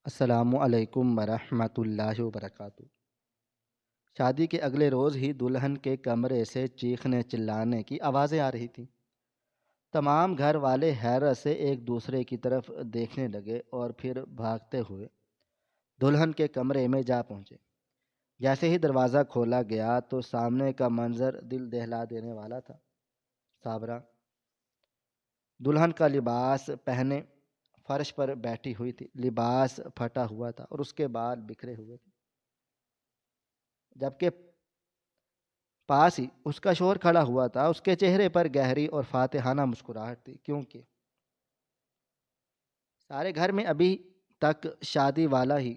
السلام علیکم ورحمۃ اللہ وبرکاتہ۔ شادی کے اگلے روز ہی دلہن کے کمرے سے چیخنے چلانے کی آوازیں آ رہی تھیں۔ تمام گھر والے حیرت سے ایک دوسرے کی طرف دیکھنے لگے اور پھر بھاگتے ہوئے دلہن کے کمرے میں جا پہنچے۔ جیسے ہی دروازہ کھولا گیا تو سامنے کا منظر دل دہلا دینے والا تھا۔ صابرہ دلہن کا لباس پہنے فرش پر بیٹھی ہوئی تھی۔ لباس پھٹا ہوا تھا اور اس کے بال بکھرے ہوئے تھے، جبکہ پاس ہی اس کا شوہر کھڑا ہوا تھا۔ اس کے چہرے پر گہری اور فاتحانہ مسکراہٹ تھی، کیونکہ سارے گھر میں ابھی تک شادی والا ہی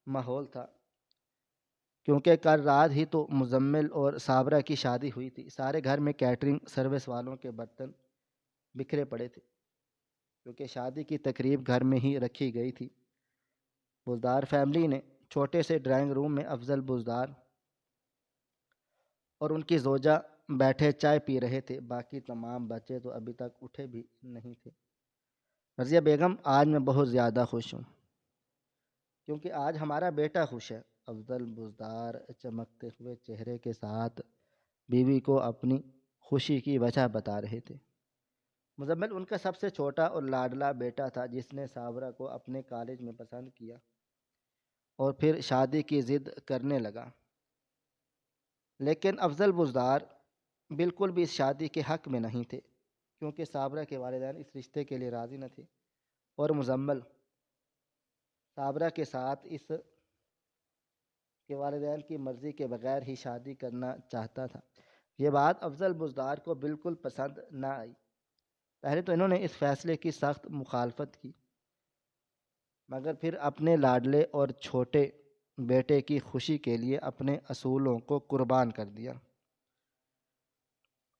ماحول تھا، کیونکہ کل رات ہی تو مزمل اور صابرہ کی شادی ہوئی تھی۔ سارے گھر میں کیٹرنگ سروس والوں کے برتن بکھرے پڑے تھے، کیونکہ شادی کی تقریب گھر میں ہی رکھی گئی تھی۔ بزدار فیملی نے چھوٹے سے ڈرائنگ روم میں افضل بزدار اور ان کی زوجہ بیٹھے چائے پی رہے تھے۔ باقی تمام بچے تو ابھی تک اٹھے بھی نہیں تھے۔ رضیہ بیگم: آج میں بہت زیادہ خوش ہوں، کیونکہ آج ہمارا بیٹا خوش ہے۔ افضل بزدار چمکتے ہوئے چہرے کے ساتھ بیوی کو اپنی خوشی کی وجہ بتا رہے تھے۔ مزمل ان کا سب سے چھوٹا اور لاڈلا بیٹا تھا، جس نے صابرہ کو اپنے کالج میں پسند کیا اور پھر شادی کی ضد کرنے لگا۔ لیکن افضل بزدار بالکل بھی اس شادی کے حق میں نہیں تھے، کیونکہ صابرہ کے والدین اس رشتے کے لیے راضی نہ تھے اور مزمل صابرہ کے ساتھ اس کے والدین کی مرضی کے بغیر ہی شادی کرنا چاہتا تھا۔ یہ بات افضل بزدار کو بالکل پسند نہ آئی۔ پہلے تو انہوں نے اس فیصلے کی سخت مخالفت کی، مگر پھر اپنے لاڈلے اور چھوٹے بیٹے کی خوشی کے لیے اپنے اصولوں کو قربان کر دیا۔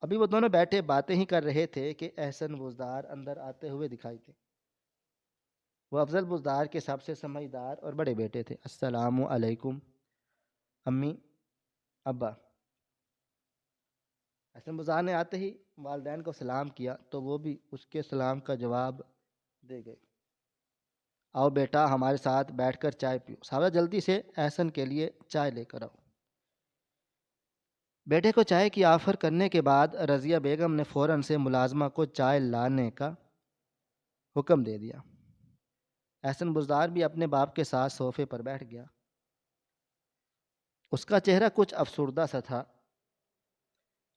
ابھی وہ دونوں بیٹھے باتیں ہی کر رہے تھے کہ احسن بزدار اندر آتے ہوئے دکھائی دے۔ وہ افضل بزدار کے سب سے سمجھدار اور بڑے بیٹے تھے۔ السلام علیکم امی، ابا۔ احسن بزدار نے آتے ہی والدین کو سلام کیا تو وہ بھی اس کے سلام کا جواب دے گئے۔ آؤ بیٹا، ہمارے ساتھ بیٹھ کر چائے پیو۔ صابرہ جلدی سے احسن کے لیے چائے لے کر آؤ۔ بیٹے کو چائے کی آفر کرنے کے بعد رضیہ بیگم نے فوراً سے ملازمہ کو چائے لانے کا حکم دے دیا۔ احسن بزدار بھی اپنے باپ کے ساتھ صوفے پر بیٹھ گیا۔ اس کا چہرہ کچھ افسردہ سا تھا،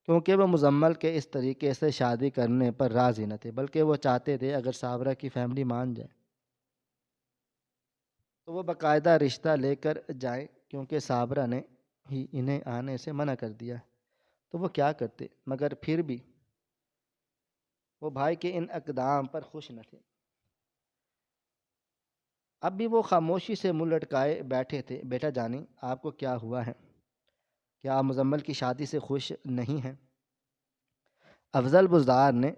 کیونکہ وہ مزمل کے اس طریقے سے شادی کرنے پر راضی نہ تھے، بلکہ وہ چاہتے تھے اگر صابرہ کی فیملی مان جائے تو وہ باقاعدہ رشتہ لے کر جائیں، کیونکہ صابرہ نے ہی انہیں آنے سے منع کر دیا تو وہ کیا کرتے۔ مگر پھر بھی وہ بھائی کے ان اقدام پر خوش نہ تھے۔ اب بھی وہ خاموشی سے منہ لٹکائے بیٹھے تھے۔ بیٹا جانی، آپ کو کیا ہوا ہے؟ کیا آپ مزمل کی شادی سے خوش نہیں ہیں؟ افضل بزدار نے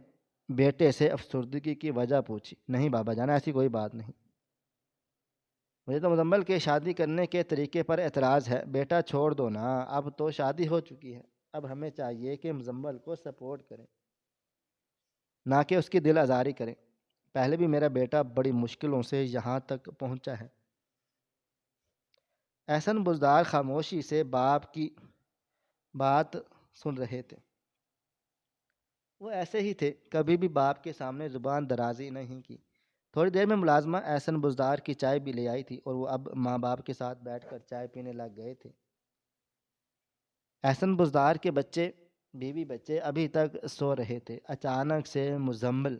بیٹے سے افسردگی کی وجہ پوچھی۔ نہیں بابا جان، ایسی کوئی بات نہیں، مجھے تو مزمل کے شادی کرنے کے طریقے پر اعتراض ہے۔ بیٹا چھوڑ دو نا، اب تو شادی ہو چکی ہے۔ اب ہمیں چاہیے کہ مزمل کو سپورٹ کریں، نہ کہ اس کی دل آزاری کریں۔ پہلے بھی میرا بیٹا بڑی مشکلوں سے یہاں تک پہنچا ہے۔ احسن بزدار خاموشی سے باپ کی بات سن رہے تھے۔ وہ ایسے ہی تھے، کبھی بھی باپ کے سامنے زبان درازی نہیں کی۔ تھوڑی دیر میں ملازمہ احسن بزدار کی چائے بھی لے آئی تھی اور وہ اب ماں باپ کے ساتھ بیٹھ کر چائے پینے لگ گئے تھے۔ احسن بزدار کے بچے، بیوی بچے ابھی تک سو رہے تھے۔ اچانک سے مزمل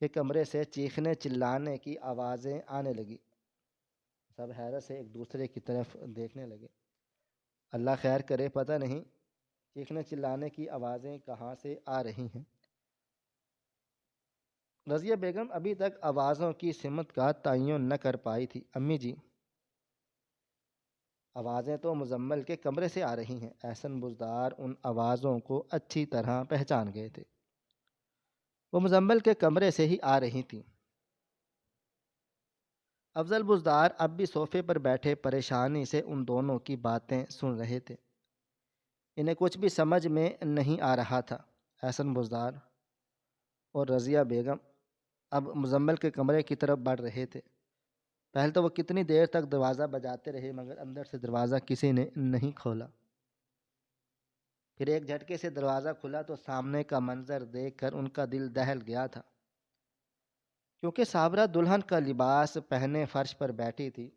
کے کمرے سے چیخنے چلانے کی آوازیں آنے لگی۔ سب حیرت سے ایک دوسرے کی طرف دیکھنے لگے۔ اللہ خیر کرے، پتہ نہیں چیخنے چلانے کی آوازیں کہاں سے آ رہی ہیں۔ رضیہ بیگم ابھی تک آوازوں کی سمت کا تعین نہ کر پائی تھی۔ امی جی، آوازیں تو مزمل کے کمرے سے آ رہی ہیں۔ احسن بزدار ان آوازوں کو اچھی طرح پہچان گئے تھے، وہ مزمل کے کمرے سے ہی آ رہی تھیں۔ افضل بزدار اب بھی صوفے پر بیٹھے پریشانی سے ان دونوں کی باتیں سن رہے تھے۔ انہیں کچھ بھی سمجھ میں نہیں آ رہا تھا۔ احسن بزدار اور رضیہ بیگم اب مزمل کے کمرے کی طرف بڑھ رہے تھے۔ پہلے تو وہ کتنی دیر تک دروازہ بجاتے رہے مگر اندر سے دروازہ کسی نے نہیں کھولا۔ پھر ایک جھٹکے سے دروازہ کھلا تو سامنے کا منظر دیکھ کر ان کا دل دہل گیا تھا، کیونکہ صابرہ دلہن کا لباس پہنے فرش پر بیٹھی تھی۔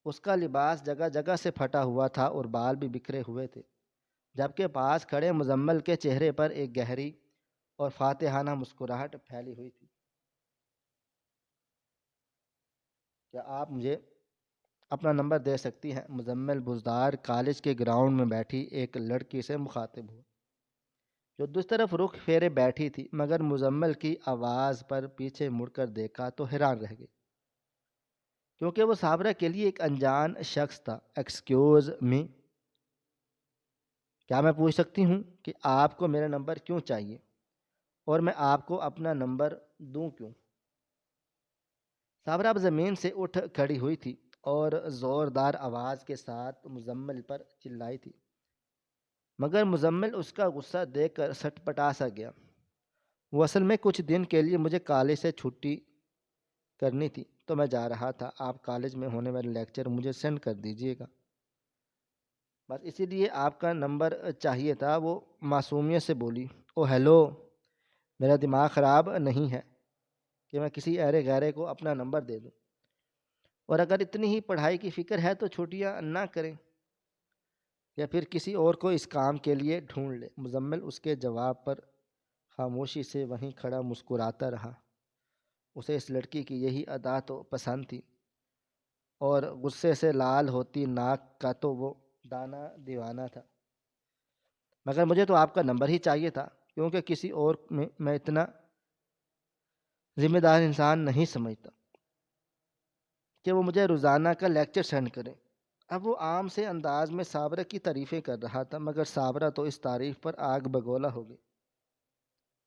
اس کا لباس جگہ جگہ سے پھٹا ہوا تھا اور بال بھی بکھرے ہوئے تھے، جبکہ پاس کھڑے مزمل کے چہرے پر ایک گہری اور فاتحانہ مسکراہٹ پھیلی ہوئی تھی۔ کیا آپ مجھے اپنا نمبر دے سکتی ہیں؟ مزمل بزدار کالج کے گراؤنڈ میں بیٹھی ایک لڑکی سے مخاطب ہوا، جو دوسری طرف رخ پھیرے بیٹھی تھی، مگر مزمل کی آواز پر پیچھے مڑ کر دیکھا تو حیران رہ گئی، کیونکہ وہ صابرہ کے لیے ایک انجان شخص تھا۔ ایکسکیوز می، کیا میں پوچھ سکتی ہوں کہ آپ کو میرا نمبر کیوں چاہیے، اور میں آپ کو اپنا نمبر دوں کیوں؟ صابرہ اب زمین سے اٹھ کھڑی ہوئی تھی اور زوردار آواز کے ساتھ مزمل پر چلائی تھی، مگر مزمل اس کا غصہ دیکھ کر سٹ پٹا سا گیا۔ وہ اصل میں کچھ دن کے لیے مجھے کالج سے چھٹی کرنی تھی تو میں جا رہا تھا، آپ کالج میں ہونے والے لیکچر مجھے سینڈ کر دیجیے گا، بس اسی لیے آپ کا نمبر چاہیے تھا۔ وہ معصومیت سے بولی۔ او ہیلو، میرا دماغ خراب نہیں ہے کہ میں کسی ایرے غیرے کو اپنا نمبر دے دوں، اور اگر اتنی ہی پڑھائی کی فکر ہے تو چھٹیاں نہ کریں یا پھر کسی اور کو اس کام کے لیے ڈھونڈ لے۔ مزمل اس کے جواب پر خاموشی سے وہیں کھڑا مسکراتا رہا۔ اسے اس لڑکی کی یہی ادا تو پسند تھی، اور غصے سے لال ہوتی ناک کا تو وہ دانہ دیوانہ تھا۔ مگر مجھے تو آپ کا نمبر ہی چاہیے تھا، کیونکہ کسی اور میں اتنا ذمہ دار انسان نہیں سمجھتا کہ وہ مجھے روزانہ کا لیکچر سینڈ کرے۔ اب وہ عام سے انداز میں صابرہ کی تعریفیں کر رہا تھا، مگر صابرہ تو اس تعریف پر آگ بگولا ہو گئی۔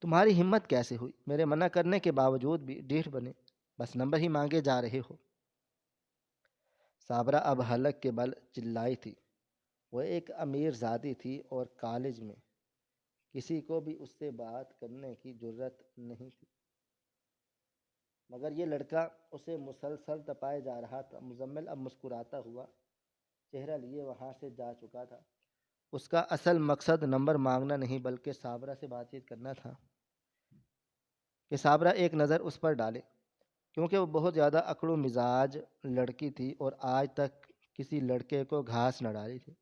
تمہاری ہمت کیسے ہوئی؟ میرے منع کرنے کے باوجود بھی ڈیڑھ بنے بس نمبر ہی مانگے جا رہے ہو۔ صابرہ اب حلق کے بل چلائی تھی۔ وہ ایک امیر زادی تھی اور کالج میں کسی کو بھی اس سے بات کرنے کی جرت نہیں تھی، مگر یہ لڑکا اسے مسلسل تپائے جا رہا تھا۔ مزمل اب مسکراتا ہوا چہرہ لیے وہاں سے جا چکا تھا۔ اس کا اصل مقصد نمبر مانگنا نہیں بلکہ صابرہ سے بات چیت کرنا تھا، کہ صابرہ ایک نظر اس پر ڈالے، کیونکہ وہ بہت زیادہ اکڑو مزاج لڑکی تھی اور آج تک کسی لڑکے کو گھاس نہ ڈالی تھی۔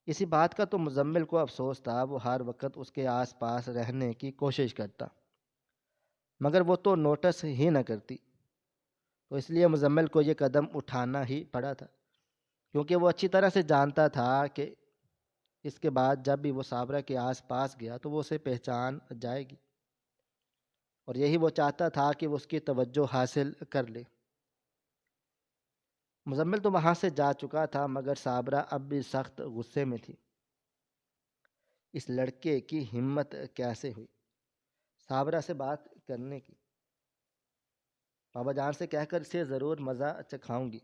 اسی بات کا تو مزمل کو افسوس تھا۔ وہ ہر وقت اس کے آس پاس رہنے کی کوشش کرتا، مگر وہ تو نوٹس ہی نہ کرتی، تو اس لیے مزمل کو یہ قدم اٹھانا ہی پڑا تھا، کیونکہ وہ اچھی طرح سے جانتا تھا کہ اس کے بعد جب بھی وہ صابرہ کے آس پاس گیا تو وہ اسے پہچان جائے گی، اور یہی وہ چاہتا تھا کہ وہ اس کی توجہ حاصل کر لے۔ مزمل تو وہاں سے جا چکا تھا، مگر صابرہ اب بھی سخت غصے میں تھی۔ اس لڑکے کی ہمت کیسے ہوئی صابرہ سے بات کرنے کی؟ بابا جان سے کہہ کر اسے ضرور مزہ چکھاؤں گی۔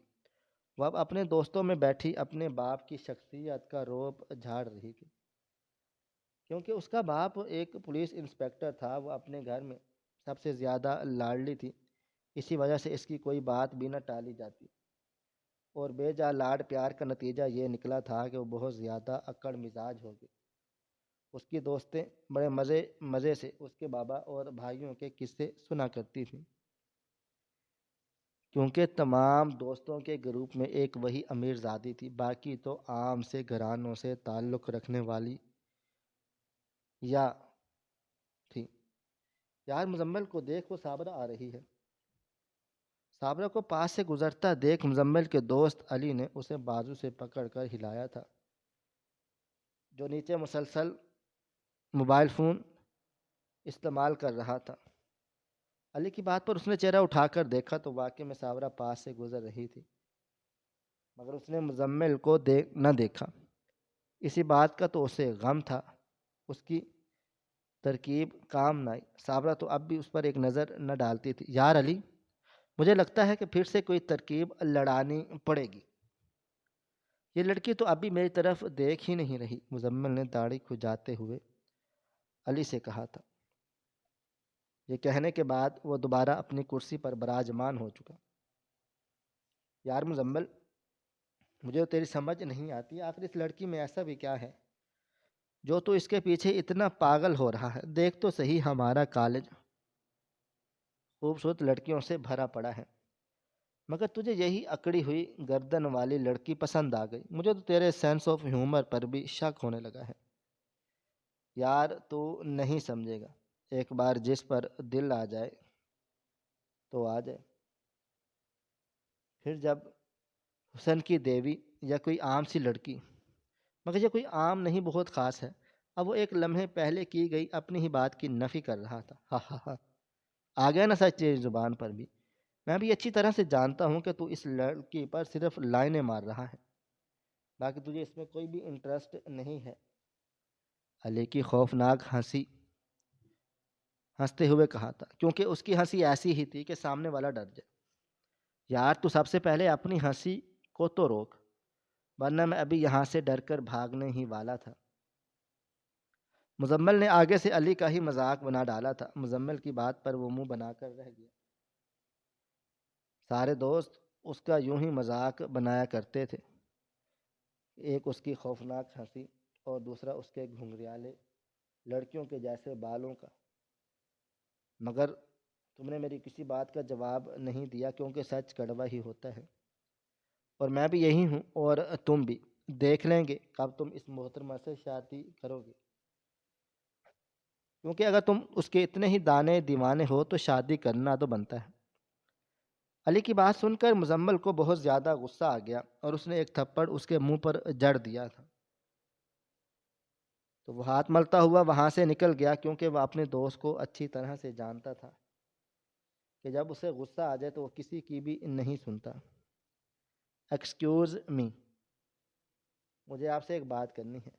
وہ اب اپنے دوستوں میں بیٹھی اپنے باپ کی شخصیت کا روب جھاڑ رہی تھی، کیونکہ اس کا باپ ایک پولیس انسپکٹر تھا۔ وہ اپنے گھر میں سب سے زیادہ لاڈلی تھی، اسی وجہ سے اس کی کوئی بات بھی نہ ٹالی جاتی، اور بے جا لاڈ پیار کا نتیجہ یہ نکلا تھا کہ وہ بہت زیادہ اکڑ مزاج ہو گئی۔ اس کی دوستیں بڑے مزے سے اس کے بابا اور بھائیوں کے قصے سنا کرتی تھیں، کیونکہ تمام دوستوں کے گروپ میں ایک وہی امیر زادی تھی، باقی تو عام سے گھرانوں سے تعلق رکھنے والی یا تھی۔ یار مزمل کو دیکھ، وہ صابرہ آ رہی ہے۔ صابرہ کو پاس سے گزرتا دیکھ مزمل کے دوست علی نے اسے بازو سے پکڑ کر ہلایا تھا، جو نیچے مسلسل موبائل فون استعمال کر رہا تھا۔ علی کی بات پر اس نے چہرہ اٹھا کر دیکھا تو واقعی میں صابرہ پاس سے گزر رہی تھی، مگر اس نے مزمل کو نہ دیکھا۔ اسی بات کا تو اسے غم تھا، اس کی ترکیب کام نہ آئی۔ صابرہ تو اب بھی اس پر ایک نظر نہ ڈالتی تھی۔ یار علی، مجھے لگتا ہے کہ پھر سے کوئی ترکیب لڑانی پڑے گی۔ یہ لڑکی تو اب بھی میری طرف دیکھ ہی نہیں رہی، مزمل نے داڑھی کھجاتے ہوئے علی سے کہا تھا۔ یہ کہنے کے بعد وہ دوبارہ اپنی کرسی پر براجمان ہو چکا۔ یار مزمل، مجھے تو تیری سمجھ نہیں آتی، آخر اس لڑکی میں ایسا بھی کیا ہے جو تو اس کے پیچھے اتنا پاگل ہو رہا ہے؟ دیکھ تو صحیح، ہمارا کالج خوبصورت لڑکیوں سے بھرا پڑا ہے، مگر تجھے یہی اکڑی ہوئی گردن والی لڑکی پسند آ گئی۔ مجھے تو تیرے سینس آف ہیومر پر بھی شک ہونے لگا ہے۔ یار تو نہیں سمجھے گا، ایک بار جس پر دل آ جائے تو آ جائے، پھر جب حسن کی دیوی یا کوئی عام سی لڑکی، مگر یہ کوئی عام نہیں، بہت خاص ہے۔ اب وہ ایک لمحے پہلے کی گئی اپنی ہی بات کی نفی کر رہا تھا۔ ہاں ہاں ہاں، آ گیا نا سچ تیری زبان پر بھی؟ میں بھی اچھی طرح سے جانتا ہوں کہ تو اس لڑکی پر صرف لائنیں مار رہا ہے، باقی تجھے اس میں کوئی بھی انٹرسٹ نہیں ہے۔ علی کی خوفناک ہنسی ہنستے ہوئے کہا تھا، کیونکہ اس کی ہنسی ایسی ہی تھی کہ سامنے والا ڈر جائے۔ یار تو سب سے پہلے اپنی ہنسی کو تو روک، ورنہ میں ابھی یہاں سے ڈر کر بھاگنے ہی والا تھا۔ مزمل نے آگے سے علی کا ہی مذاق بنا ڈالا تھا۔ مزمل کی بات پر وہ منہ بنا کر رہ گیا۔ سارے دوست اس کا یوں ہی مذاق بنایا کرتے تھے، ایک اس کی خوفناک ہنسی اور دوسرا اس کے گھنگریالے لڑکیوں کے جیسے بالوں کا۔ مگر تم نے میری کسی بات کا جواب نہیں دیا، کیونکہ سچ کڑوا ہی ہوتا ہے، اور میں بھی یہی ہوں، اور تم بھی۔ دیکھ لیں گے کب تم اس محترمہ سے شادی کرو گے، کیونکہ اگر تم اس کے اتنے ہی دانے دیوانے ہو تو شادی کرنا تو بنتا ہے۔ علی کی بات سن کر مزمل کو بہت زیادہ غصہ آ گیا، اور اس نے ایک تھپڑ اس کے منہ پر جڑ دیا تھا، تو وہ ہاتھ ملتا ہوا وہاں سے نکل گیا، کیونکہ وہ اپنے دوست کو اچھی طرح سے جانتا تھا کہ جب اسے غصہ آ جائے تو وہ کسی کی بھی نہیں سنتا۔ ایکسکیوز می، مجھے آپ سے ایک بات کرنی ہے۔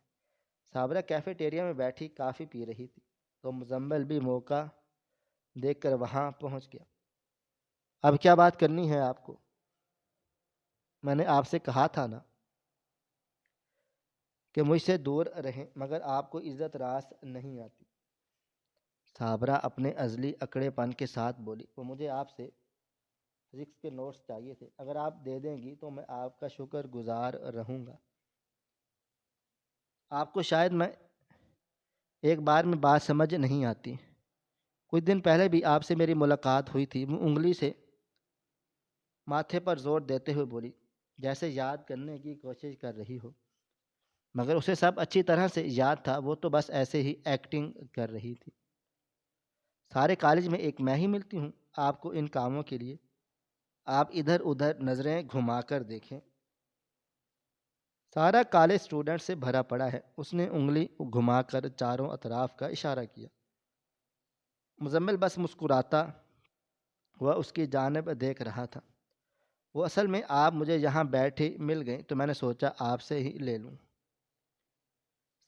صابرہ کیفیٹیریا میں بیٹھی کافی پی رہی تھی، تو مزمل بھی موقع دیکھ کر وہاں پہنچ گیا۔ اب کیا بات کرنی ہے آپ کو؟ میں نے آپ سے کہا تھا نا کہ مجھ سے دور رہیں، مگر آپ کو عزت راست نہیں آتی۔ صابرہ اپنے ازلی اکڑے پن کے ساتھ بولی، وہ مجھے آپ سے فزکس کے نوٹس چاہیے تھے، اگر آپ دے دیں گی تو میں آپ کا شکر گزار رہوں گا۔ آپ کو شاید میں ایک بار میں بات سمجھ نہیں آتی۔ کچھ دن پہلے بھی آپ سے میری ملاقات ہوئی تھی۔ وہ انگلی سے ماتھے پر زور دیتے ہوئے بولی، جیسے یاد کرنے کی کوشش کر رہی ہو، مگر اسے سب اچھی طرح سے یاد تھا، وہ تو بس ایسے ہی ایکٹنگ کر رہی تھی۔ سارے کالج میں ایک میں ہی ملتی ہوں آپ کو ان کاموں کے لیے؟ آپ ادھر ادھر نظریں گھما کر دیکھیں، سارا کالج اسٹوڈنٹ سے بھرا پڑا ہے۔ اس نے انگلی گھما کر چاروں اطراف کا اشارہ کیا۔ مزمل بس مسکراتا ہوا اس کی جانب دیکھ رہا تھا۔ وہ اصل میں آپ مجھے یہاں بیٹھے مل گئیں تو میں نے سوچا آپ سے ہی لے لوں۔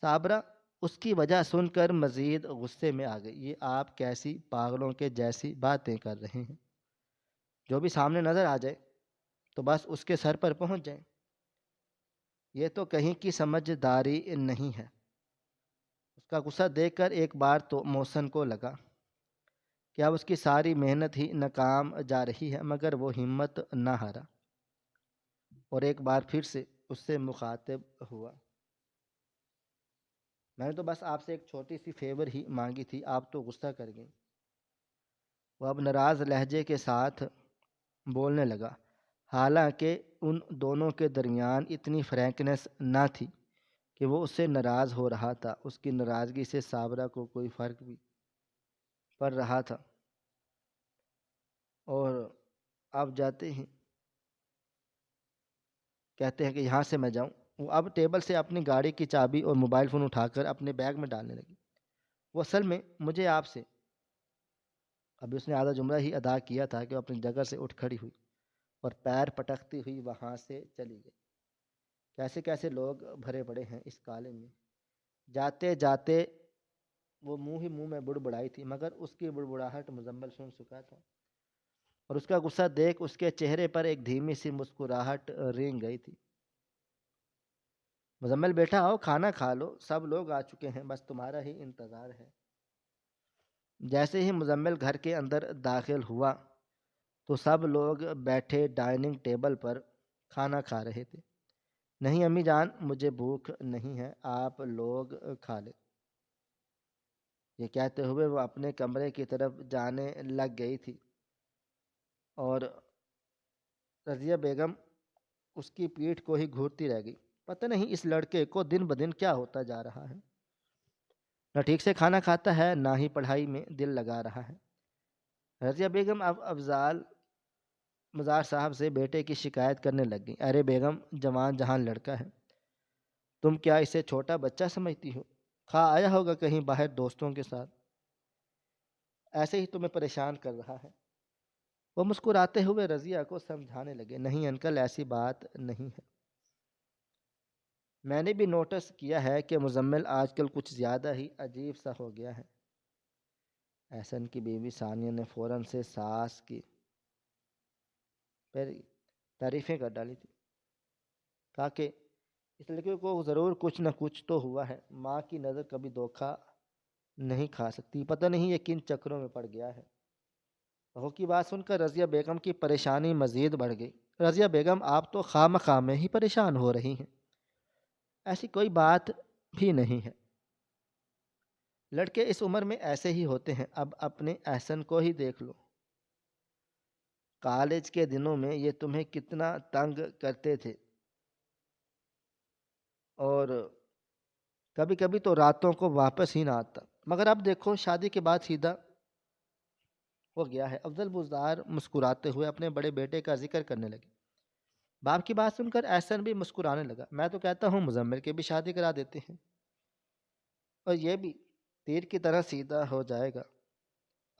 صابرہ اس کی وجہ سن کر مزید غصے میں آ گئی۔ یہ آپ کیسی پاگلوں کے جیسی باتیں کر رہے ہیں؟ جو بھی سامنے نظر آ جائے تو بس اس کے سر پر پہنچ جائیں، یہ تو کہیں کی سمجھداری نہیں ہے۔ اس کا غصہ دیکھ کر ایک بار تو محسن کو لگا کہ اب اس کی ساری محنت ہی ناکام جا رہی ہے، مگر وہ ہمت نہ ہارا اور ایک بار پھر سے اس سے مخاطب ہوا۔ میں نے تو بس آپ سے ایک چھوٹی سی فیور ہی مانگی تھی، آپ تو غصہ کر گئیں۔ وہ اب ناراض لہجے کے ساتھ بولنے لگا، حالانکہ ان دونوں کے درمیان اتنی فرینکنس نہ تھی کہ وہ اس سے ناراض ہو رہا تھا۔ اس کی ناراضگی سے صابرہ کو کوئی فرق بھی پڑ رہا تھا۔ اور آپ جاتے ہیں، کہتے ہیں کہ یہاں سے میں جاؤں۔ وہ اب ٹیبل سے اپنی گاڑی کی چابی اور موبائل فون اٹھا کر اپنے بیگ میں ڈالنے لگی۔ وہ اصل میں مجھے آپ سے، ابھی اس نے آدھا جملہ ہی ادا کیا تھا کہ وہ اپنی جگہ سے اٹھ کھڑی ہوئی اور پیر پٹکتی ہوئی وہاں سے چلی گئی۔ کیسے کیسے لوگ بھرے پڑے ہیں اس کالج میں۔ جاتے جاتے وہ منہ ہی منہ میں بڑبڑائی تھی، مگر اس کی بڑبڑاہٹ مزمل سن چکا تھا، اور اس کا غصہ دیکھ اس کے چہرے پر ایک دھیمی سی مسکراہٹ رینگ گئی تھی۔ مزمل بیٹا آؤ، کھانا کھا لو، سب لوگ آ چکے ہیں، بس تمہارا ہی انتظار ہے۔ جیسے ہی مزمل گھر کے اندر داخل ہوا تو سب لوگ بیٹھے ڈائننگ ٹیبل پر کھانا کھا رہے تھے۔ نہیں امی جان، مجھے بھوک نہیں ہے، آپ لوگ کھا لیں۔ یہ کہتے ہوئے وہ اپنے کمرے کی طرف جانے لگ گئی تھی اور رضیہ بیگم اس کی پیٹھ کو ہی گھورتی رہ گئی۔ پتہ نہیں اس لڑکے کو دن بدن کیا ہوتا جا رہا ہے، نہ ٹھیک سے کھانا کھاتا ہے، نہ ہی پڑھائی میں دل لگا رہا ہے۔ رضیہ بیگم اب افضال مزار صاحب سے بیٹے کی شکایت کرنے لگ گئی۔ ارے بیگم، جوان جہان لڑکا ہے، تم کیا اسے چھوٹا بچہ سمجھتی ہو؟ کھا آیا ہوگا کہیں باہر دوستوں کے ساتھ، ایسے ہی تمہیں پریشان کر رہا ہے۔ وہ مسکراتے ہوئے رضیہ کو سمجھانے لگے، نہیں انکل، ایسی بات نہیں ہے۔ میں نے بھی نوٹس کیا ہے کہ مزمل آج کل کچھ زیادہ ہی عجیب سا ہو گیا ہے۔ احسن کی بیوی ثانیہ نے فوراً سے ساس کی پھر تعریفیں کر ڈالی تھی، کہا کہ اس لڑکے کو ضرور کچھ نہ کچھ تو ہوا ہے، ماں کی نظر کبھی دھوکہ نہیں کھا سکتی، پتہ نہیں یہ کن چکروں میں پڑ گیا ہے۔ بہو کی بات سن کر رضیہ بیگم کی پریشانی مزید بڑھ گئی۔ رضیہ بیگم، آپ تو خواہ میں ہی پریشان ہو رہی ہیں، ایسی کوئی بات بھی نہیں ہے، لڑکے اس عمر میں ایسے ہی ہوتے ہیں، اب اپنے احسن کو ہی دیکھ لو، کالج کے دنوں میں یہ تمہیں کتنا تنگ کرتے تھے، اور کبھی کبھی تو راتوں کو واپس ہی نہ آتا، مگر اب دیکھو شادی کے بعد سیدھا ہو گیا ہے۔ افضل بزدار مسکراتے ہوئے اپنے بڑے بیٹے کا ذکر کرنے لگے۔ باپ کی بات سن کر احسن بھی مسکرانے لگا۔ میں تو کہتا ہوں مزمل کی بھی شادی کرا دیتے ہیں، اور یہ بھی تیر کی طرح سیدھا ہو جائے گا۔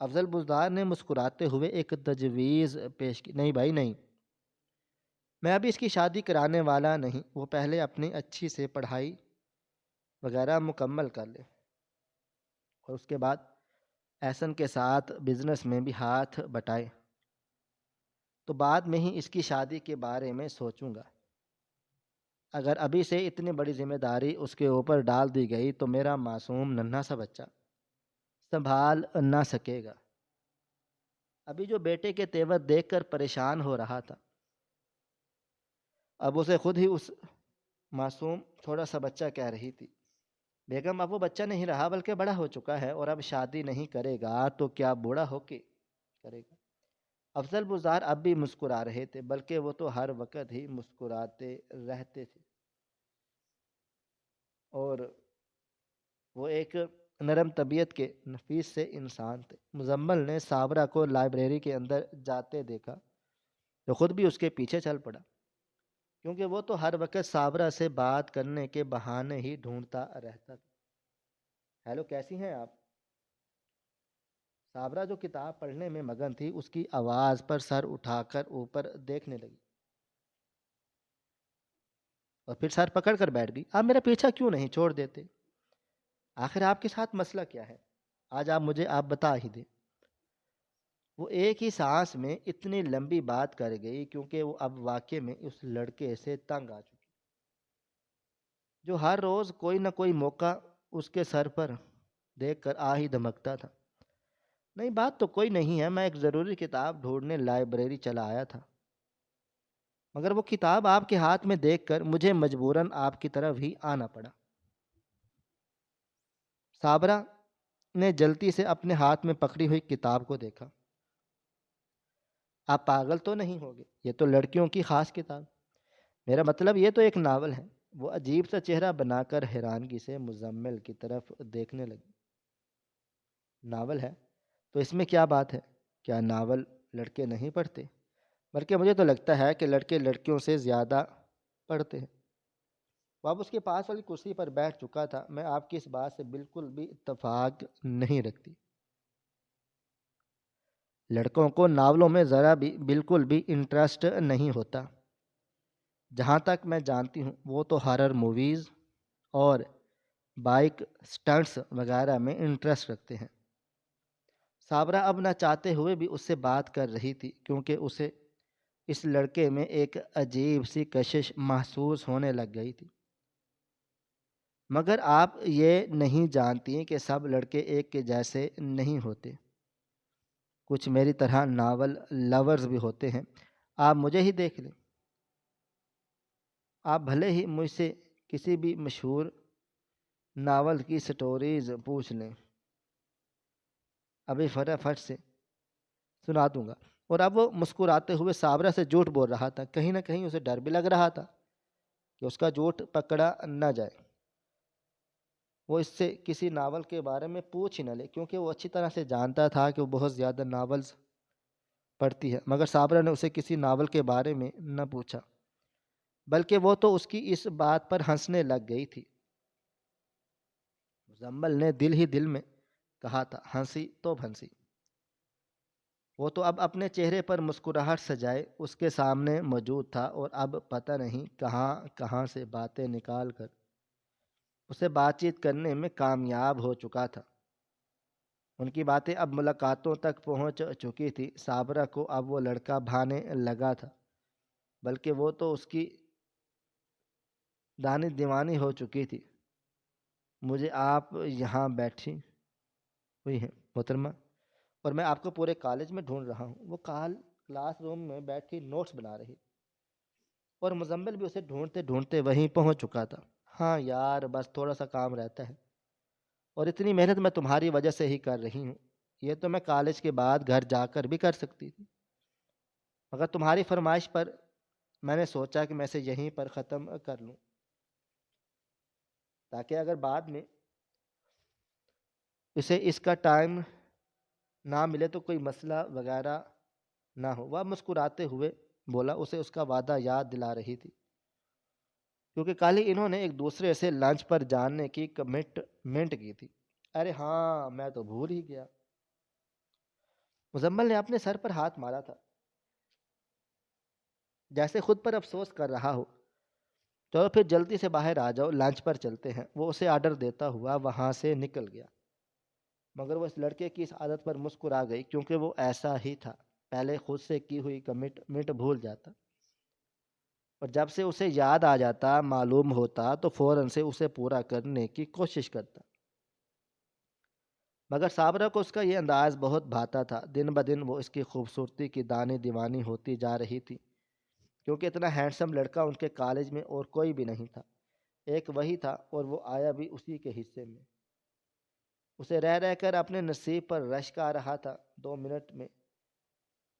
افضل بزدار نے مسکراتے ہوئے ایک تجویز پیش کی، نہیں بھائی نہیں، میں ابھی اس کی شادی کرانے والا نہیں، وہ پہلے اپنی اچھی سے پڑھائی وغیرہ مکمل کر لے، اور اس کے بعد احسن کے ساتھ بزنس میں بھی ہاتھ بٹائے، تو بعد میں ہی اس کی شادی کے بارے میں سوچوں گا۔ اگر ابھی سے اتنی بڑی ذمہ داری اس کے اوپر ڈال دی گئی تو میرا معصوم ننھا سا بچہ سنبھال نہ سکے گا۔ ابھی جو بیٹے کے تیور دیکھ کر پریشان ہو رہا تھا، اب اسے خود ہی اس معصوم چھوٹا سا بچہ کہہ رہی تھی۔ بیگم، اب وہ بچہ نہیں رہا بلکہ بڑا ہو چکا ہے، اور اب شادی نہیں کرے گا تو کیا بوڑھا ہو کے کرے گا؟ افضل بزار اب بھی مسکرا رہے تھے، بلکہ وہ تو ہر وقت ہی مسکراتے رہتے تھے، اور وہ ایک نرم طبیعت کے نفیس سے انسان تھے۔ مزمل نے صابرہ کو لائبریری کے اندر جاتے دیکھا تو خود بھی اس کے پیچھے چل پڑا، کیونکہ وہ تو ہر وقت صابرہ سے بات کرنے کے بہانے ہی ڈھونڈتا رہتا تھا۔ ہیلو، کیسی ہیں آپ؟ صابرہ جو کتاب پڑھنے میں مگن تھی، اس کی آواز پر سر اٹھا کر اوپر دیکھنے لگی اور پھر سر پکڑ کر بیٹھ گئی۔ آپ میرا پیچھا کیوں نہیں چھوڑ دیتے؟ آخر آپ کے ساتھ مسئلہ کیا ہے؟ آج آپ بتا ہی دیں۔ وہ ایک ہی سانس میں اتنی لمبی بات کر گئی کیونکہ وہ اب واقعے میں اس لڑکے سے تنگ آ چکی، جو ہر روز کوئی نہ کوئی موقع اس کے سر پر دیکھ کر آ ہی دھمکتا تھا۔ نہیں، بات تو کوئی نہیں ہے، میں ایک ضروری کتاب ڈھونڈنے لائبریری چلا آیا تھا، مگر وہ کتاب آپ کے ہاتھ میں دیکھ کر مجھے مجبوراً آپ کی طرف ہی آنا پڑا۔ صابرہ نے جلدی سے اپنے ہاتھ میں پکڑی ہوئی کتاب کو دیکھا۔ آپ پاگل تو نہیں ہوگے، یہ تو لڑکیوں کی خاص کتاب، میرا مطلب یہ تو ایک ناول ہے۔ وہ عجیب سا چہرہ بنا کر حیرانگی سے مزمل کی طرف دیکھنے لگی۔ ناول ہے تو اس میں کیا بات ہے؟ کیا ناول لڑکے نہیں پڑھتے؟ بلکہ مجھے تو لگتا ہے کہ لڑکے لڑکیوں سے زیادہ پڑھتے ہیں۔ وہ اب اس کے پاس والی کرسی پر بیٹھ چکا تھا۔ میں آپ کی اس بات سے بالکل بھی اتفاق نہیں رکھتی، لڑکوں کو ناولوں میں ذرا بھی بالکل بھی انٹرسٹ نہیں ہوتا۔ جہاں تک میں جانتی ہوں وہ تو ہارر موویز اور بائک سٹنٹس وغیرہ میں انٹرسٹ رکھتے ہیں۔ صابرہ اب نہ چاہتے ہوئے بھی اس سے بات کر رہی تھی، کیونکہ اسے اس لڑکے میں ایک عجیب سی کشش محسوس ہونے لگ گئی تھی۔ مگر آپ یہ نہیں جانتی کہ سب لڑکے ایک کے جیسے نہیں ہوتے، کچھ میری طرح ناول لورز بھی ہوتے ہیں، آپ مجھے ہی دیکھ لیں۔ آپ بھلے ہی مجھ سے کسی بھی مشہور ناول کی سٹوریز پوچھ لیں، ابھی فٹافٹ سے سنا دوں گا۔ اور اب وہ مسکراتے ہوئے صابرہ سے جھوٹ بول رہا تھا، کہیں نہ کہیں اسے ڈر بھی لگ رہا تھا کہ اس کا جھوٹ پکڑا نہ جائے، وہ اس سے کسی ناول کے بارے میں پوچھ ہی نہ لے، کیونکہ وہ اچھی طرح سے جانتا تھا کہ وہ بہت زیادہ ناولز پڑھتی ہے۔ مگر صابرہ نے اسے کسی ناول کے بارے میں نہ پوچھا، بلکہ وہ تو اس کی اس بات پر ہنسنے لگ گئی تھی۔ مزمل نے دل ہی دل میں کہا تھا، ہنسی تو پھنسی۔ وہ تو اب اپنے چہرے پر مسکراہٹ سجائے اس کے سامنے موجود تھا، اور اب پتہ نہیں کہاں کہاں سے باتیں نکال کر اسے بات چیت کرنے میں کامیاب ہو چکا تھا۔ ان کی باتیں اب ملاقاتوں تک پہنچ چکی تھی۔ صابرہ کو اب وہ لڑکا بھانے لگا تھا، بلکہ وہ تو اس کی دانی دیوانی ہو چکی تھی۔ مجھے آپ یہاں بیٹھی ہوئی ہیں محترمہ، اور میں آپ کو پورے کالج میں ڈھونڈ رہا ہوں۔ وہ کلاس روم میں بیٹھی نوٹس بنا رہی، اور مزمل بھی اسے ڈھونڈتے ڈھونڈتے وہیں پہنچ چکا تھا۔ ہاں یار، بس تھوڑا سا کام رہتا ہے، اور اتنی محنت میں تمہاری وجہ سے ہی کر رہی ہوں۔ یہ تو میں کالج کے بعد گھر جا کر بھی کر سکتی تھی، مگر تمہاری فرمائش پر میں نے سوچا کہ میں اسے یہیں پر ختم کر لوں، تاکہ اگر بعد میں اسے اس کا ٹائم نہ ملے تو کوئی مسئلہ وغیرہ نہ ہو۔ وہ مسکراتے ہوئے بولا، اسے اس کا وعدہ یاد دلا رہی تھی، کیونکہ کل ہی انہوں نے ایک دوسرے سے لنچ پر جانے کی کمٹمنٹ کی تھی۔ ارے ہاں، میں تو بھول ہی گیا۔ مزمل نے اپنے سر پر ہاتھ مارا تھا، جیسے خود پر افسوس کر رہا ہو۔ چلو پھر جلدی سے باہر آ جاؤ، لنچ پر چلتے ہیں۔ وہ اسے آرڈر دیتا ہوا وہاں سے نکل گیا، مگر وہ اس لڑکے کی اس عادت پر مسکرا گئی، کیونکہ وہ ایسا ہی تھا، پہلے خود سے کی ہوئی کمٹمنٹ بھول جاتا، اور جب سے اسے یاد آ جاتا، معلوم ہوتا، تو فوراً سے اسے پورا کرنے کی کوشش کرتا۔ مگر صابرہ کو اس کا یہ انداز بہت بھاتا تھا۔ دن بدن وہ اس کی خوبصورتی کی دانی دیوانی ہوتی جا رہی تھی، کیونکہ اتنا ہینڈسم لڑکا ان کے کالج میں اور کوئی بھی نہیں تھا، ایک وہی تھا، اور وہ آیا بھی اسی کے حصے میں۔ اسے رہ رہ کر اپنے نصیب پر رشک آ رہا تھا۔ 2 منٹ میں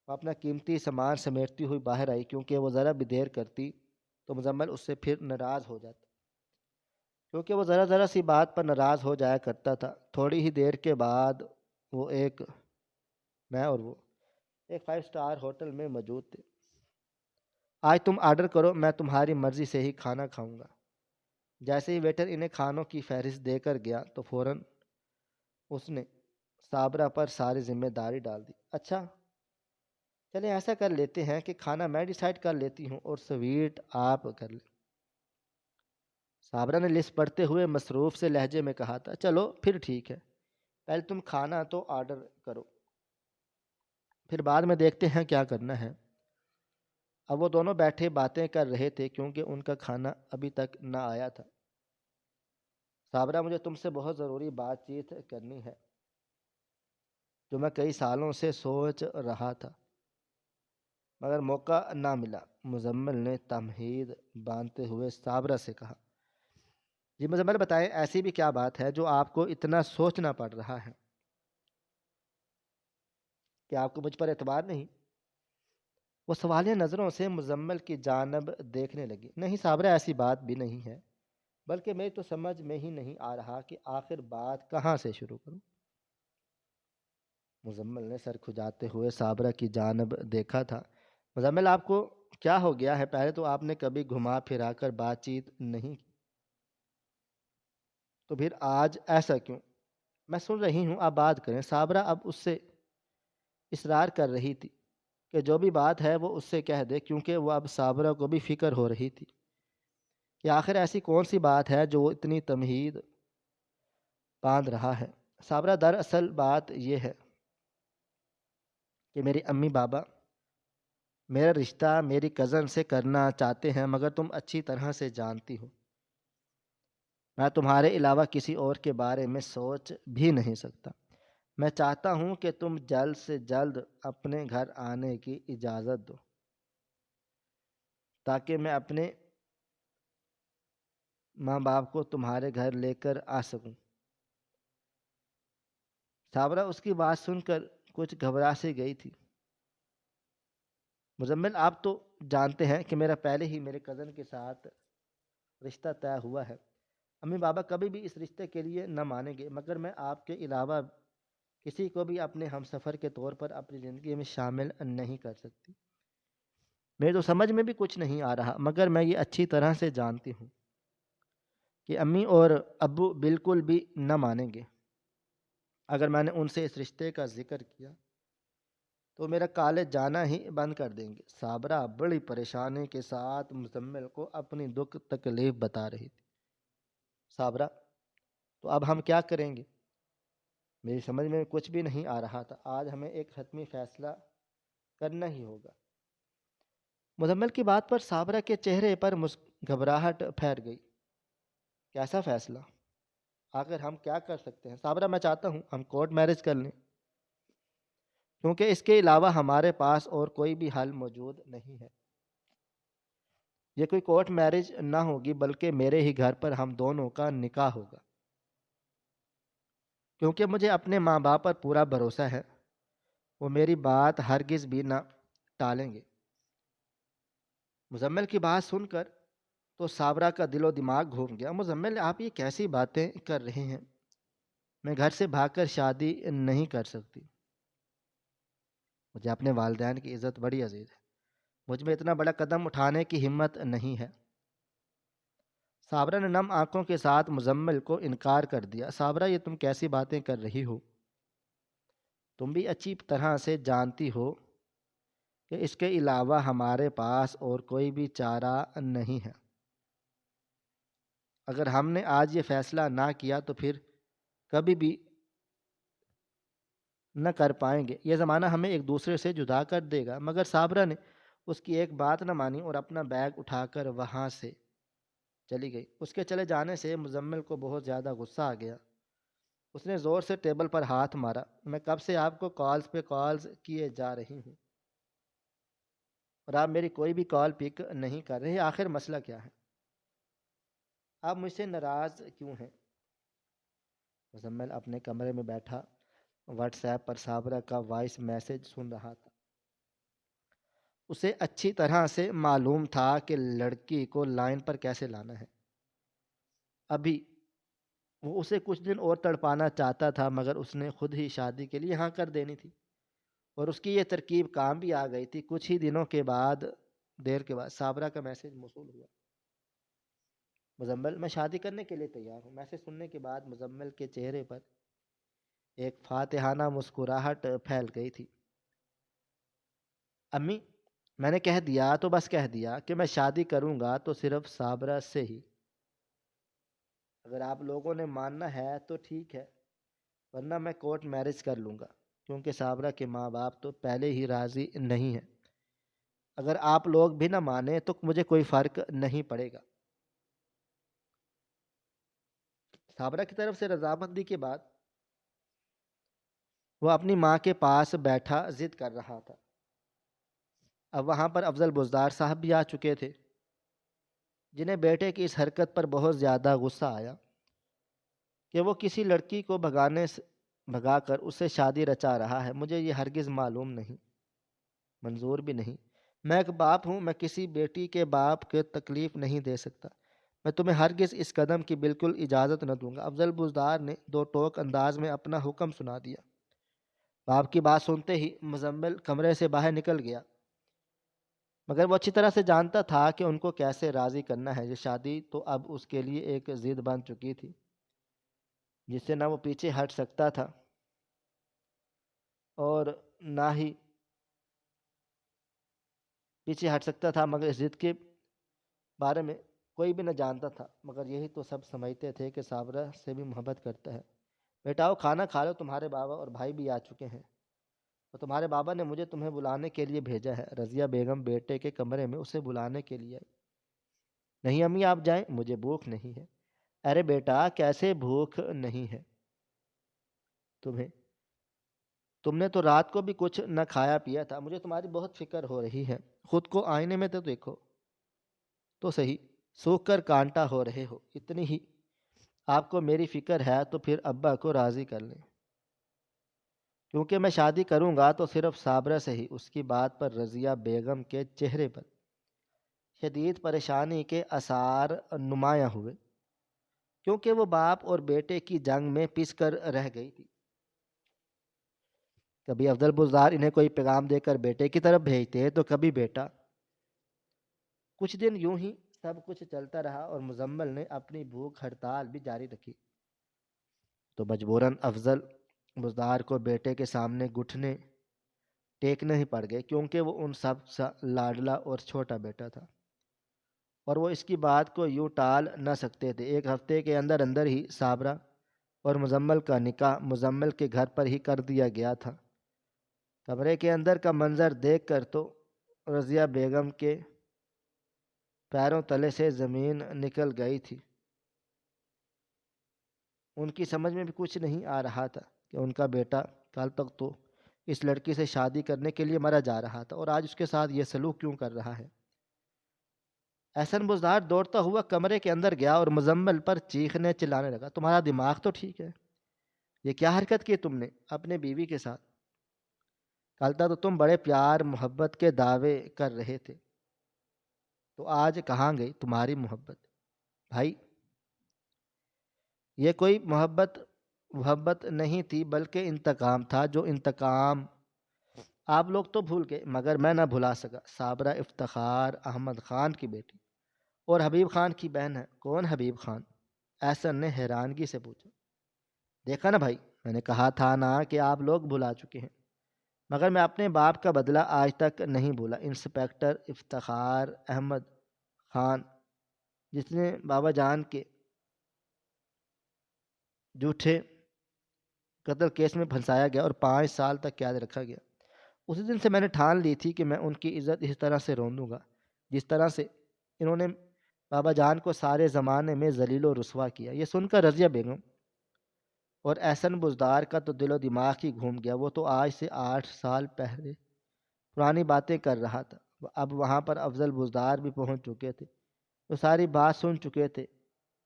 وہ اپنا قیمتی سامان سمیٹتی ہوئی باہر آئی، کیونکہ وہ ذرا بھی دیر کرتی تو مزمل اس سے پھر ناراض ہو جاتا، کیونکہ وہ ذرا سی بات پر ناراض ہو جایا کرتا تھا۔ تھوڑی ہی دیر کے بعد میں اور وہ ایک 5 اسٹار ہوٹل میں موجود تھے۔ آج تم آرڈر کرو، میں تمہاری مرضی سے ہی کھانا کھاؤں گا۔ جیسے ہی ویٹر انہیں کھانوں کی فہرست دے کر گیا تو فوراً اس نے صابرہ پر ساری ذمہ داری ڈال دی۔ اچھا چلیں ایسا کر لیتے ہیں کہ کھانا میں ڈیسائیڈ کر لیتی ہوں اور سویٹ آپ کر لیں۔ صابرہ نے لسٹ پڑھتے ہوئے مصروف سے لہجے میں کہا تھا، چلو پھر ٹھیک ہے، پہلے تم کھانا تو آرڈر کرو، پھر بعد میں دیکھتے ہیں کیا کرنا ہے۔ اب وہ دونوں بیٹھے باتیں کر رہے تھے، کیونکہ ان کا کھانا ابھی تک نہ آیا تھا۔ صابرہ، مجھے تم سے بہت ضروری بات چیت کرنی ہے، جو میں کئی سالوں سے سوچ رہا تھا، مگر موقع نہ ملا۔ مزمل نے تمہید باندھتے ہوئے صابرہ سے کہا، جی مزمل بتائیں، ایسی بھی کیا بات ہے جو آپ کو اتنا سوچنا پڑ رہا ہے؟ کہ آپ کو مجھ پر اعتبار نہیں؟ وہ سوالیہ نظروں سے مزمل کی جانب دیکھنے لگی۔ نہیں صابرہ، ایسی بات بھی نہیں ہے، بلکہ میری تو سمجھ میں ہی نہیں آ رہا کہ آخر بات کہاں سے شروع کروں۔ مزمل نے سر کھجاتے ہوئے صابرہ کی جانب دیکھا تھا۔ مزمل، آپ کو کیا ہو گیا ہے؟ پہلے تو آپ نے کبھی گھما پھرا کر بات چیت نہیں کی، تو پھر آج ایسا کیوں؟ میں سن رہی ہوں، آپ بات کریں۔ صابرہ اب اس سے اصرار کر رہی تھی کہ جو بھی بات ہے وہ اس سے کہہ دے، کیونکہ وہ اب صابرہ کو بھی فکر ہو رہی تھی کہ آخر ایسی کون سی بات ہے جو وہ اتنی تمہید باندھ رہا ہے۔ صابرہ، دراصل بات یہ ہے کہ میری امی بابا میرا رشتہ میری کزن سے کرنا چاہتے ہیں، مگر تم اچھی طرح سے جانتی ہو میں تمہارے علاوہ کسی اور کے بارے میں سوچ بھی نہیں سکتا۔ میں چاہتا ہوں کہ تم جلد سے جلد اپنے گھر آنے کی اجازت دو، تاکہ میں اپنے ماں باپ کو تمہارے گھر لے کر آ سکوں۔ صابرہ اس کی بات سن کر کچھ گھبرا سی گئی تھی۔ مزمل، آپ تو جانتے ہیں کہ میرا پہلے ہی میرے کزن کے ساتھ رشتہ طے ہوا ہے۔ امی بابا کبھی بھی اس رشتے کے لیے نہ مانیں گے، مگر میں آپ کے علاوہ کسی کو بھی اپنے ہم سفر کے طور پر اپنی زندگی میں شامل نہیں کر سکتی۔ میرے تو سمجھ میں بھی کچھ نہیں آ رہا، مگر میں یہ اچھی طرح سے جانتی ہوں کہ امی اور ابو بالکل بھی نہ مانیں گے۔ اگر میں نے ان سے اس رشتے کا ذکر کیا تو میرا کالج جانا ہی بند کر دیں گے۔ صابرہ بڑی پریشانی کے ساتھ مزمل کو اپنی دکھ تکلیف بتا رہی تھی۔ صابرہ، تو اب ہم کیا کریں گے؟ میری سمجھ میں کچھ بھی نہیں آ رہا تھا۔ آج ہمیں ایک حتمی فیصلہ کرنا ہی ہوگا۔ مزمل کی بات پر صابرہ کے چہرے پر گھبراہٹ پھیل گئی۔ کیسا فیصلہ؟ آخر ہم کیا کر سکتے ہیں؟ صابرہ، میں چاہتا ہوں ہم کورٹ میرج کر لیں، کیونکہ اس کے علاوہ ہمارے پاس اور کوئی بھی حل موجود نہیں ہے۔ یہ کوئی کورٹ میرج نہ ہوگی، بلکہ میرے ہی گھر پر ہم دونوں کا نکاح ہوگا، کیونکہ مجھے اپنے ماں باپ پر پورا بھروسہ ہے، وہ میری بات ہرگز بھی نہ ٹالیں گے۔ مزمل کی بات سن کر تو صابرہ کا دل و دماغ گھوم گیا۔ مزمل، آپ یہ کیسی باتیں کر رہے ہیں؟ میں گھر سے بھاگ کر شادی نہیں کر سکتی۔ مجھے اپنے والدین کی عزت بڑی عزیز ہے، مجھ میں اتنا بڑا قدم اٹھانے کی ہمت نہیں ہے۔ صابرہ نے نم آنکھوں کے ساتھ مزمل کو انکار کر دیا۔ صابرہ، یہ تم کیسی باتیں کر رہی ہو؟ تم بھی اچھی طرح سے جانتی ہو کہ اس کے علاوہ ہمارے پاس اور کوئی بھی چارہ نہیں ہے۔ اگر ہم نے آج یہ فیصلہ نہ کیا تو پھر کبھی بھی نہ کر پائیں گے۔ یہ زمانہ ہمیں ایک دوسرے سے جدا کر دے گا۔ مگر صابرہ نے اس کی ایک بات نہ مانی اور اپنا بیگ اٹھا کر وہاں سے چلی گئی۔ اس کے چلے جانے سے مزمل کو بہت زیادہ غصہ آ گیا۔ اس نے زور سے ٹیبل پر ہاتھ مارا۔ میں کب سے آپ کو کالز پہ کالز کیے جا رہی ہوں اور آپ میری کوئی بھی کال پک نہیں کر رہے، آخر مسئلہ کیا ہے؟ آپ مجھ سے ناراض کیوں ہیں؟ مزمل اپنے کمرے میں بیٹھا واٹس ایپ پر صابرہ کا وائس میسج سن رہا تھا۔ اسے اچھی طرح سے معلوم تھا کہ لڑکی کو لائن پر کیسے لانا ہے۔ ابھی وہ اسے کچھ دن اور تڑپانا چاہتا تھا، مگر اس نے خود ہی شادی کے لیے ہاں کر دینی تھی، اور اس کی یہ ترکیب کام بھی آ گئی تھی۔ کچھ ہی دنوں کے بعد دیر کے بعد صابرہ کا میسج موصول ہوا۔ مزمل، میں شادی کرنے کے لیے تیار ہوں۔ میسج سننے کے بعد مزمل کے چہرے پر ایک فاتحانہ مسکراہٹ پھیل گئی تھی۔ امی، میں نے کہہ دیا تو بس کہہ دیا کہ میں شادی کروں گا تو صرف صابرہ سے ہی۔ اگر آپ لوگوں نے ماننا ہے تو ٹھیک ہے، ورنہ میں کورٹ میرج کر لوں گا، کیونکہ صابرہ کے ماں باپ تو پہلے ہی راضی نہیں ہیں۔ اگر آپ لوگ بھی نہ مانیں تو مجھے کوئی فرق نہیں پڑے گا۔ صابرہ کی طرف سے رضامندی کے بعد وہ اپنی ماں کے پاس بیٹھا ضد کر رہا تھا۔ اب وہاں پر افضل بزدار صاحب بھی آ چکے تھے، جنہیں بیٹے کی اس حرکت پر بہت زیادہ غصہ آیا کہ وہ کسی لڑکی کو بھگا کر اس سے شادی رچا رہا ہے۔ مجھے یہ ہرگز معلوم نہیں، منظور بھی نہیں۔ میں ایک باپ ہوں، میں کسی بیٹی کے باپ کو تکلیف نہیں دے سکتا۔ میں تمہیں ہرگز اس قدم کی بالکل اجازت نہ دوں گا۔ افضل بزدار نے دو ٹوک انداز میں اپنا حکم سنا دیا۔ باپ کی بات سنتے ہی مزمل کمرے سے باہر نکل گیا، مگر وہ اچھی طرح سے جانتا تھا کہ ان کو کیسے راضی کرنا ہے۔ یہ شادی تو اب اس کے لیے ایک ضد بن چکی تھی، جس سے نہ وہ پیچھے ہٹ سکتا تھا اور نہ ہی پیچھے ہٹ سکتا تھا، مگر اس ضد کے بارے میں کوئی بھی نہ جانتا تھا۔ مگر یہی تو سب سمجھتے تھے کہ صابرہ سے بھی محبت کرتا ہے۔ بیٹاؤ، کھانا کھا لو، تمہارے بابا اور بھائی بھی آ چکے ہیں، اور تمہارے بابا نے مجھے تمہیں بلانے کے لیے بھیجا ہے۔ رضیہ بیگم بیٹے کے کمرے میں اسے بلانے کے لیے آئی۔ نہیں امی، آپ جائیں، مجھے بھوک نہیں ہے۔ ارے بیٹا، کیسے بھوک نہیں ہے تمہیں؟ تم نے تو رات کو بھی کچھ نہ کھایا پیا تھا۔ مجھے تمہاری بہت فکر ہو رہی ہے۔ خود کو آئینے میں تو دیکھو تو صحیح، سوکھ کر کانٹا ہو رہے ہو، اتنی ہی آپ کو میری فکر ہے تو پھر ابا کو راضی کر لیں، کیونکہ میں شادی کروں گا تو صرف صابرہ سے ہی۔ اس کی بات پر رضیہ بیگم کے چہرے پر شدید پریشانی کے آثار نمایاں ہوئے، کیونکہ وہ باپ اور بیٹے کی جنگ میں پس کر رہ گئی تھی۔ کبھی افضل بزدار انہیں کوئی پیغام دے کر بیٹے کی طرف بھیجتے تو کبھی بیٹا۔ کچھ دن یوں ہی سب کچھ چلتا رہا اور مزمل نے اپنی بھوک ہڑتال بھی جاری رکھی، تو مجبوراً افضل بزدار کو بیٹے کے سامنے گھٹنے ٹیکنے ہی پڑ گئے، کیونکہ وہ ان سب سے لاڈلا اور چھوٹا بیٹا تھا، اور وہ اس کی بات کو یوں ٹال نہ سکتے تھے۔ ایک ہفتے کے اندر اندر ہی صابرہ اور مزمل کا نکاح مزمل کے گھر پر ہی کر دیا گیا تھا۔ کمرے کے اندر کا منظر دیکھ کر تو رضیہ بیگم کے پیروں تلے سے زمین نکل گئی تھی۔ ان کی سمجھ میں بھی کچھ نہیں آ رہا تھا کہ ان کا بیٹا کل تک تو اس لڑکی سے شادی کرنے کے لیے مرا جا رہا تھا، اور آج اس کے ساتھ یہ سلوک کیوں کر رہا ہے۔ احسن بزدار دوڑتا ہوا کمرے کے اندر گیا اور مزمل پر چیخنے چلانے لگا، تمہارا دماغ تو ٹھیک ہے، یہ کیا حرکت کی تم نے اپنے بیوی کے ساتھ؟ کل تک تو تم بڑے پیار محبت کے دعوے کر رہے تھے، تو آج کہاں گئی تمہاری محبت؟ بھائی، یہ کوئی محبت نہیں تھی، بلکہ انتقام تھا، جو انتقام آپ لوگ تو بھول گئے مگر میں نہ بھلا سکا۔ صابرہ افتخار احمد خان کی بیٹی اور حبیب خان کی بہن ہے۔ کون حبیب خان؟ احسن نے حیرانگی سے پوچھا۔ دیکھا نا بھائی، میں نے کہا تھا نا کہ آپ لوگ بھلا چکے ہیں، مگر میں اپنے باپ کا بدلہ آج تک نہیں بھولا۔ انسپکٹر افتخار احمد خان، جس نے بابا جان کے جھوٹے قتل کیس میں پھنسایا گیا اور 5 سال تک قید رکھا گیا، اسی دن سے میں نے ٹھان لی تھی کہ میں ان کی عزت اس طرح سے روندوں گا جس طرح سے انہوں نے بابا جان کو سارے زمانے میں ذلیل و رسوا کیا۔ یہ سن کر رضیہ بیگم اور احسن بزدار کا تو دل و دماغ ہی گھوم گیا۔ وہ تو آج سے 8 سال پہلے پرانی باتیں کر رہا تھا۔ اب وہاں پر افضل بزدار بھی پہنچ چکے تھے، وہ ساری بات سن چکے تھے۔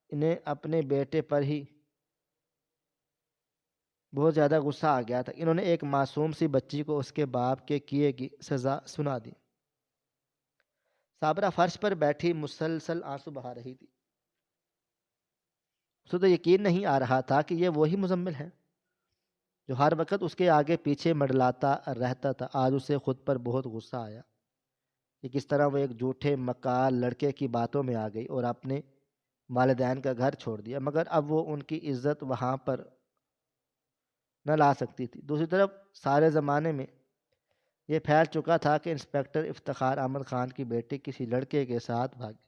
انہیں اپنے بیٹے پر ہی بہت زیادہ غصہ آ گیا تھا۔ انہوں نے ایک معصوم سی بچی کو اس کے باپ کے کیے کی سزا سنا دی۔ صابرہ فرش پر بیٹھی مسلسل آنسو بہا رہی تھی۔ اسے تو یقین نہیں آ رہا تھا کہ یہ وہی مزمل ہے جو ہر وقت اس کے آگے پیچھے مڈلاتا رہتا تھا۔ آج اسے خود پر بہت غصہ آیا کہ کس طرح وہ ایک جھوٹے مکار لڑکے کی باتوں میں آ گئی اور اپنے والدین کا گھر چھوڑ دیا، مگر اب وہ ان کی عزت وہاں پر نہ لا سکتی تھی۔ دوسری طرف سارے زمانے میں یہ پھیل چکا تھا کہ انسپکٹر افتخار احمد خان کی بیٹی کسی لڑکے کے ساتھ بھاگی۔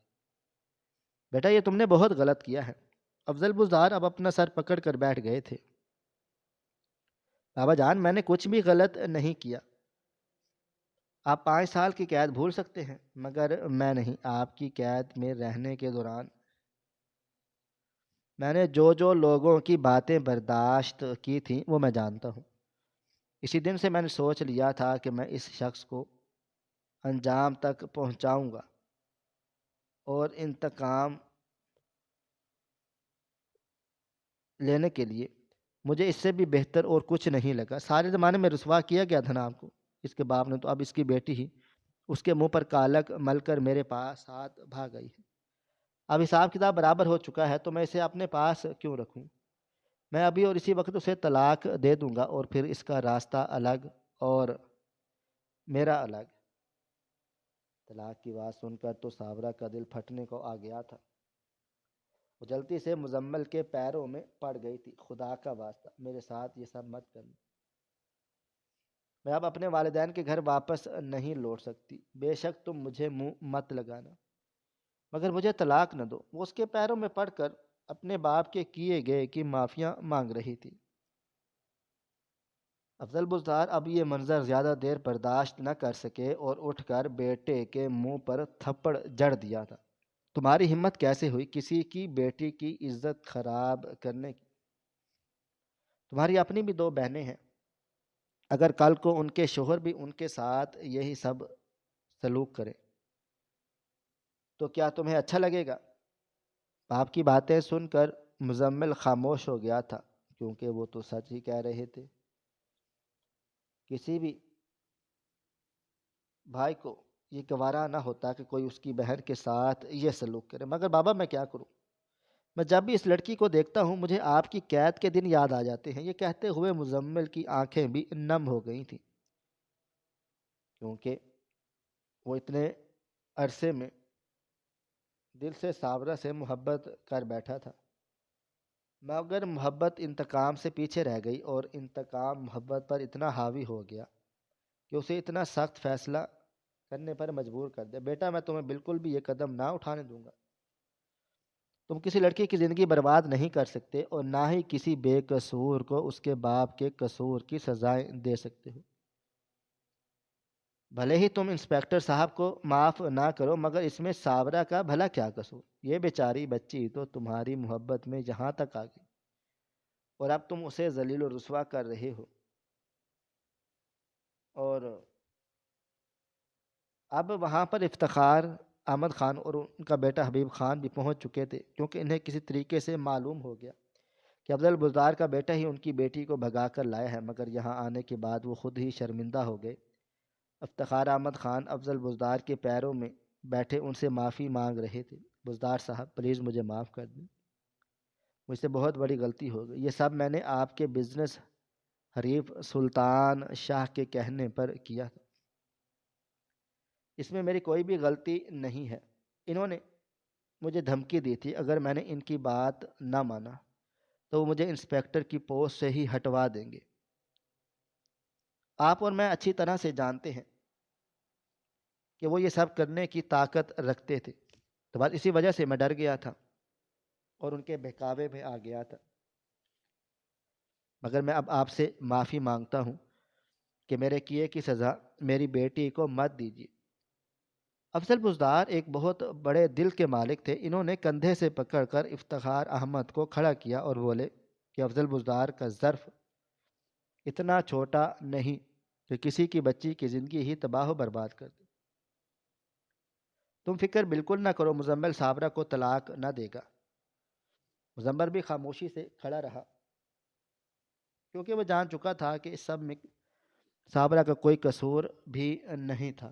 بیٹا، یہ تم نے بہت غلط کیا ہے۔ افضل بزدار اب اپنا سر پکڑ کر بیٹھ گئے تھے۔ بابا جان، میں نے کچھ بھی غلط نہیں کیا۔ آپ 5 سال کی قید بھول سکتے ہیں، مگر میں نہیں۔ آپ کی قید میں رہنے کے دوران میں نے جو لوگوں کی باتیں برداشت کی تھیں وہ میں جانتا ہوں۔ اسی دن سے میں نے سوچ لیا تھا کہ میں اس شخص کو انجام تک پہنچاؤں گا، اور انتقام لینے کے لیے مجھے اس سے بھی بہتر اور کچھ نہیں لگا۔ سارے زمانے میں رسوا کیا گیا تھا نا آپ کو اس کے باپ نے، تو اب اس کی بیٹی ہی اس کے منہ پر کالک مل کر میرے پاس ہاتھ بھاگ گئی ہے۔ اب حساب کتاب برابر ہو چکا ہے، تو میں اسے اپنے پاس کیوں رکھوں؟ میں ابھی اور اسی وقت اسے طلاق دے دوں گا، اور پھر اس کا راستہ الگ اور میرا الگ۔ طلاق کی بات سن کر تو صابرہ کا دل پھٹنے کو آ گیا تھا۔ وہ جلدی سے مزمل کے پیروں میں پڑ گئی تھی۔ خدا کا واسطہ میرے ساتھ یہ سب مت کرنا، میں اب اپنے والدین کے گھر واپس نہیں لوٹ سکتی۔ بے شک تم مجھے منہ مت لگانا، مگر مجھے طلاق نہ دو۔ وہ اس کے پیروں میں پڑ کر اپنے باپ کے کیے گئے کی معافیاں مانگ رہی تھی۔ افضل بزدار اب یہ منظر زیادہ دیر برداشت نہ کر سکے اور اٹھ کر بیٹے کے منہ پر تھپڑ جڑ دیا تھا۔ تمہاری ہمت کیسے ہوئی کسی کی بیٹی کی عزت خراب کرنے کی؟ تمہاری اپنی بھی 2 بہنیں ہیں، اگر کل کو ان کے شوہر بھی ان کے ساتھ یہی سب سلوک کرے تو کیا تمہیں اچھا لگے گا؟ باپ کی باتیں سن کر مزمل خاموش ہو گیا تھا، کیونکہ وہ تو سچ ہی کہہ رہے تھے۔ کسی بھی بھائی کو یہ گوارا نہ ہوتا کہ کوئی اس کی بہن کے ساتھ یہ سلوک کرے، مگر بابا میں کیا کروں؟ میں جب بھی اس لڑکی کو دیکھتا ہوں مجھے آپ کی قید کے دن یاد آ جاتے ہیں۔ یہ کہتے ہوئے مزمل کی آنکھیں بھی نم ہو گئی تھیں، کیونکہ وہ اتنے عرصے میں دل سے صابرہ سے محبت کر بیٹھا تھا، مگر محبت انتقام سے پیچھے رہ گئی، اور انتقام محبت پر اتنا حاوی ہو گیا کہ اسے اتنا سخت فیصلہ کرنے پر مجبور کر دیا۔ بیٹا میں تمہیں بالکل بھی یہ قدم نہ اٹھانے دوں گا۔ تم کسی لڑکی کی زندگی برباد نہیں کر سکتے، اور نہ ہی کسی بے قصور کو اس کے باپ کے قصور کی سزائیں دے سکتے ہو۔ بھلے ہی تم انسپیکٹر صاحب کو معاف نہ کرو، مگر اس میں صابرہ کا بھلا کیا قصور؟ یہ بیچاری بچی تو تمہاری محبت میں یہاں تک آ گئی، اور اب تم اسے ذلیل و رسوا کر رہے ہو۔ اور اب وہاں پر افتخار احمد خان اور ان کا بیٹا حبیب خان بھی پہنچ چکے تھے، کیونکہ انہیں کسی طریقے سے معلوم ہو گیا کہ افضل بزدار کا بیٹا ہی ان کی بیٹی کو بھگا کر لایا ہے، مگر یہاں آنے کے بعد وہ خود ہی شرمندہ ہو گئے۔ افتخار احمد خان افضل بزدار کے پیروں میں بیٹھے ان سے معافی مانگ رہے تھے۔ بزدار صاحب پلیز مجھے معاف کر دیں، مجھ سے بہت بڑی غلطی ہو گئی۔ یہ سب میں نے آپ کے بزنس حریف سلطان شاہ کے کہنے پر کیا تھا، اس میں میری کوئی بھی غلطی نہیں ہے۔ انہوں نے مجھے دھمکی دی تھی، اگر میں نے ان کی بات نہ مانا تو وہ مجھے انسپیکٹر کی پوسٹ سے ہی ہٹوا دیں گے۔ آپ اور میں اچھی طرح سے جانتے ہیں کہ وہ یہ سب کرنے کی طاقت رکھتے تھے، تو بس اسی وجہ سے میں ڈر گیا تھا اور ان کے بہکاوے میں آ گیا تھا۔ مگر میں اب آپ سے معافی مانگتا ہوں کہ میرے کیے کی سزا میری بیٹی کو مت دیجیے۔ افضل بزدار ایک بہت بڑے دل کے مالک تھے۔ انہوں نے کندھے سے پکڑ کر افتخار احمد کو کھڑا کیا اور بولے کہ افضل بزدار کا ظرف اتنا چھوٹا نہیں کہ کسی کی بچی کی زندگی ہی تباہ و برباد کر دے۔ تم فکر بالکل نہ کرو، مزمل صابرہ کو طلاق نہ دے گا۔ مزمل بھی خاموشی سے کھڑا رہا، کیونکہ وہ جان چکا تھا کہ اس سب میں صابرہ کا کوئی قصور بھی نہیں تھا۔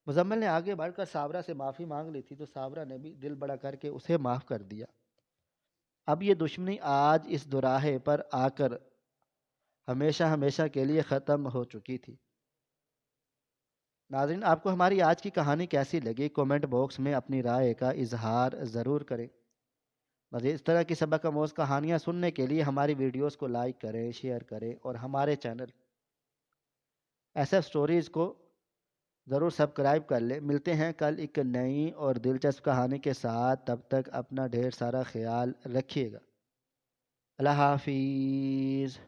مزمل نے آگے بڑھ کر صابرہ سے معافی مانگ لی تھی، تو صابرہ نے بھی دل بڑا کر کے اسے معاف کر دیا۔ اب یہ دشمنی آج اس دوراہے پر آ کر ہمیشہ ہمیشہ کے لیے ختم ہو چکی تھی۔ ناظرین، آپ کو ہماری آج کی کہانی کیسی لگی؟ کومنٹ باکس میں اپنی رائے کا اظہار ضرور کریں۔ مزید اس طرح کی سبق آموز کہانیاں سننے کے لیے ہماری ویڈیوز کو لائک کریں، شیئر کریں، اور ہمارے چینل ایس ایف سٹوریز کو ضرور سبسکرائب کر لیں۔ ملتے ہیں کل ایک نئی اور دلچسپ کہانی کے ساتھ، تب تک اپنا ڈھیر سارا خیال رکھیے گا۔ اللہ حافظ۔